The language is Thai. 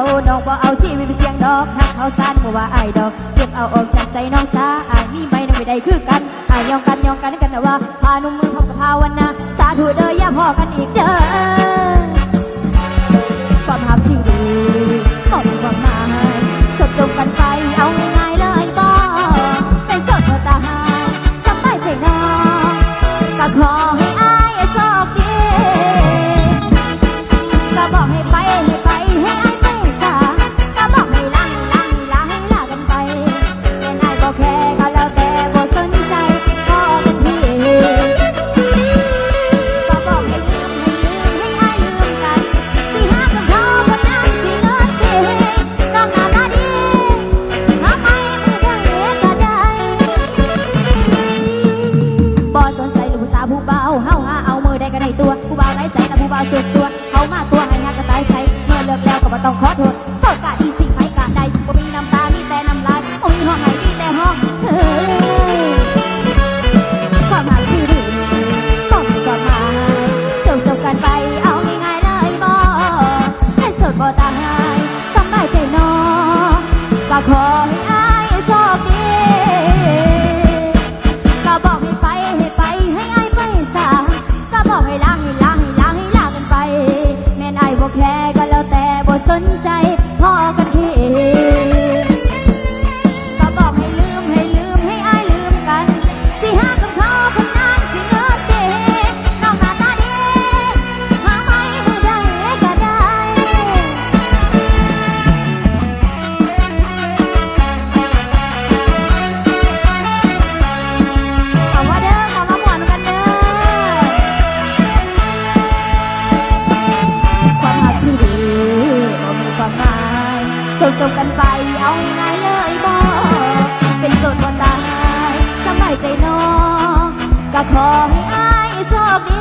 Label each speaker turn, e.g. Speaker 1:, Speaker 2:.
Speaker 1: เขาน้องบ่เอาชีวิตเป็นเสียงดอกหักเขาสั้นบ่ว่าไอ้ดอกเก็บเอาออกจากใจน้องซาไอ้มีไหมน้องไม่ได้คือกันไอ้ยองกันกันนะว่าพานุ่มมือพร้อมกับภาวนาสาธุเด้ออย่าพอกันอีกเด้อความหักที่ดีบอกความหมายจบกันไปเอาง่ายๆเลยบ่เป็นโสดก็ตายสบายใจน้องก็ขอให้อ้ายโชคดีก็บอกให้ไปให้อ้ายไม่สาก็บอกให้ลากันไปแค่นายบอกแค่ก็แล้วแต่บ่สนใจพอกันทีก็บอกให้ลืมให้อ้ายลืมกันสิหากับเขาคนนั้นสิเงินสิน้องหน้าตาดีหาไม่ได้ก็ได้บ่สนใจลูกสาวผู้เบาเฮาหาเอามือได้ก็ได้ตัวผู้เบาไร้ใจแต่ผู้เบาเจ็บตัวเขามาตัวให้หักก็ตายใจเมื่อเลิกแล้วก็บ่ต้องขอโทษโสดกะดีสิไผกะใดบ่มีน้ำตามีแต่น้ำลายบ่มีห้องให้มีแต่ห้องเฮ้ยความหมายชื่อดีบอกให้ก่อนมาจบกันไปเอาง่ายๆเลยบ่เป็นโสดบ่ตายสบายใจน้องก็ขอให้อ้ายโชคดีก็บอกให้ไปให้อ้ายไปซะก็บอกให้ลากันไปแม่นอ้ายบ่แคร์ก็แล้วแต่บ่สนใจพอกันทีก็บอกให้ลืมให้อ้ายลืมกันสิหากับเขาคนนั้นสิเงินสิน้องหน้าตาดีหาไม่ได้ก็ได้ขอว่าเด้อขอมาหมวนกันเด้อความหักที่ดีบ่มีความหมายจบกันไปเอาง่ายๆเลยบ่เป็นโสดบ่ตายสบายใจน้องก็ขอให้อ้ายโชคดี